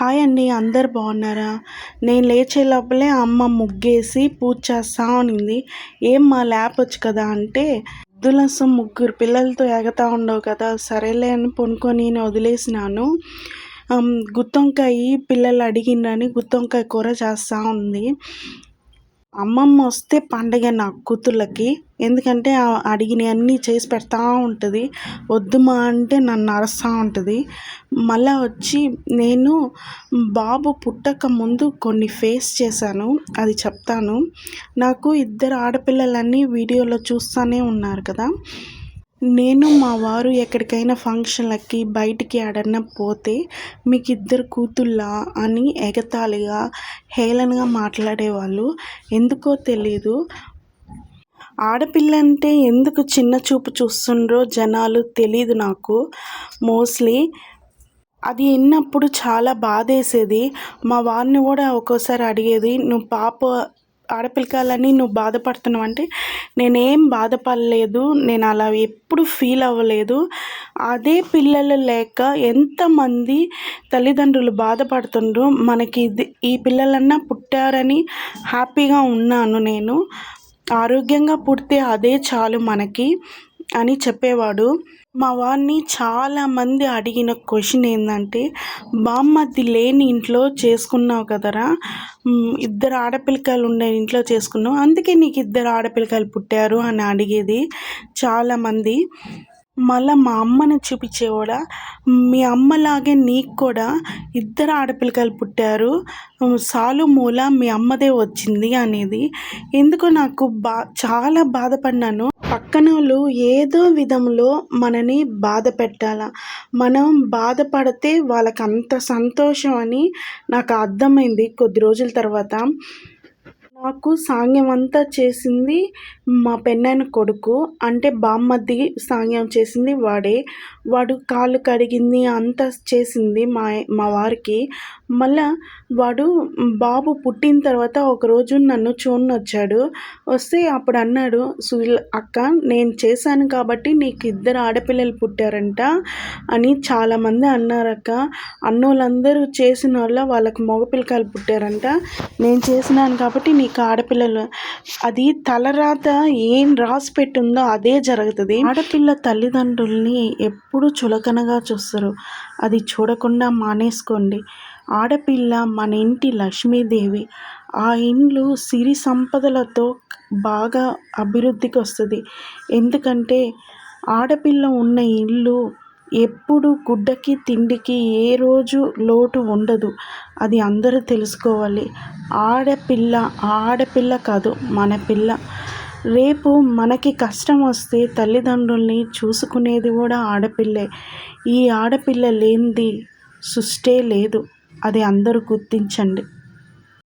Hi అండి. అందరు బాగున్నారా? నేను లేచే లోపలే అమ్మ ముగ్గేసి పూజ చేస్తా ఉన్నింది. మా ల్యాప్ వచ్చు కదా అంటే, వద్దులసం ముగ్గురు పిల్లలతో ఎగతా ఉండవు కదా, సరేలే అని పొనుకొని వదిలేసినాను. గుత్తొంకాయ పిల్లలు అడిగిండ్రని గుత్తొంకాయ కూర చేస్తూ ఉంది. అమ్మమ్మ వస్తే పండగే నాకు కూతుర్లకి. ఎందుకంటే అడిగినవన్నీ చేసి పెడతా ఉంటుంది. వద్దు మా అంటే నన్ను అరుస్తూ ఉంటుంది. మళ్ళా వచ్చి నేను బాబు పుట్టక ముందు కొన్ని ఫేస్ చేశాను, అది చెప్తాను. నాకు ఇద్దరు ఆడపిల్లలన్నీ వీడియోలో చూస్తూనే ఉన్నారు కదా. నేను మా వారు ఎక్కడికైనా ఫంక్షన్లకి బయటికి ఏడన్నా పోతే మీకు ఇద్దరు కూతుళ్ళా అని ఎగతాళిగా హేళనగా మాట్లాడేవాళ్ళు. ఎందుకో తెలీదు. ఆడపిల్ల అంటే ఎందుకు చిన్న చూపు చూస్తుండ్రో జనాలు తెలీదు నాకు. మోస్ట్లీ అది విన్నప్పుడు చాలా బాధేసేది. మా వారిని కూడా ఒక్కోసారి అడిగేది, నువ్వు ఆడపిల్లకాయలని నువ్వు బాధపడుతున్నావు అంటే, నేనేం బాధపడలేదు, నేను అలా ఎప్పుడు ఫీల్ అవ్వలేదు. అదే పిల్లలు లేక ఎంతమంది తల్లిదండ్రులు బాధపడుతుండ్రు, మనకి ఈ పిల్లలన్నా పుట్టారని హ్యాపీగా ఉన్నాను. నేను ఆరోగ్యంగా పుడితే అదే చాలు మనకి అని చెప్పేవాడు. మా వారిని చాలామంది అడిగిన క్వశ్చన్ ఏంటంటే, బామ్మర్ది లేని ఇంట్లో చేసుకున్నావు కదరా, ఇద్దరు ఆడపిల్లకాయలు ఉండే ఇంట్లో చేసుకున్నావు, అందుకే నీకు ఇద్దరు ఆడపిల్లకాయలు పుట్టారు అని అడిగేది చాలామంది. మళ్ళీ మా అమ్మని చూపించేవాడా, మీ అమ్మలాగే నీకు కూడా ఇద్దరు ఆడపిల్లకాయలు పుట్టారు, సాలు మూల మీ అమ్మదే వచ్చింది అనేది. ఎందుకో నాకు చాలా బాధపడినాను. పక్కనోళ్ళు ఏదో విధంలో మనని బాధ పెట్టాల, మనం బాధపడితే వాళ్ళకి అంత సంతోషం అని నాకు అర్థమైంది కొద్ది రోజుల తర్వాత. నాకు సాంగ్యం అంతా చేసింది మా పెన్నైన కొడుకు, అంటే బామ్మర్ది సాంగ్యం చేసింది వాడే. వాడు కాళ్ళు కడిగింది అంతా చేసింది మా వారికి. మళ్ళా వాడు బాబు పుట్టిన తర్వాత ఒకరోజు నన్ను వచ్చాడు. వస్తే అప్పుడు అన్నాడు, సుహిల్ అక్క నేను చేశాను కాబట్టి నీకు ఇద్దరు ఆడపిల్లలు పుట్టారంట అని చాలామంది అన్నారక్క. అన్నోళ్ళందరూ చేసిన వాళ్ళకి మగపిల్లకాయలు పుట్టారంట, నేను చేసినాను కాబట్టి నీకు ఆడపిల్లలు. అది తలరాత ఏం రాసి పెట్టిందో అదే జరుగుతుంది. ఆడపిల్ల తల్లిదండ్రుల్ని ఎప్పుడు చులకనగా చూస్తారు, అది చూడకుండా మానేసుకోండి. ఆడపిల్ల మన ఇంటి లక్ష్మీదేవి. ఆ ఇండ్లు సిరి సంపదలతో బాగా అభివృద్ధికి వస్తుంది. ఎందుకంటే ఆడపిల్ల ఉన్న ఇల్లు ఎప్పుడు గుడ్డకి తిండికి ఏ రోజు లోటు ఉండదు. అది అందరూ తెలుసుకోవాలి. ఆడపిల్ల కాదు, మన పిల్ల. రేపు మనకి కష్టం వస్తే తల్లిదండ్రుల్ని చూసుకునేది కూడా ఆడపిల్లే. ఈ ఆడపిల్ల లేనిది సృష్టే లేదు, అది అందరూ గుర్తించండి.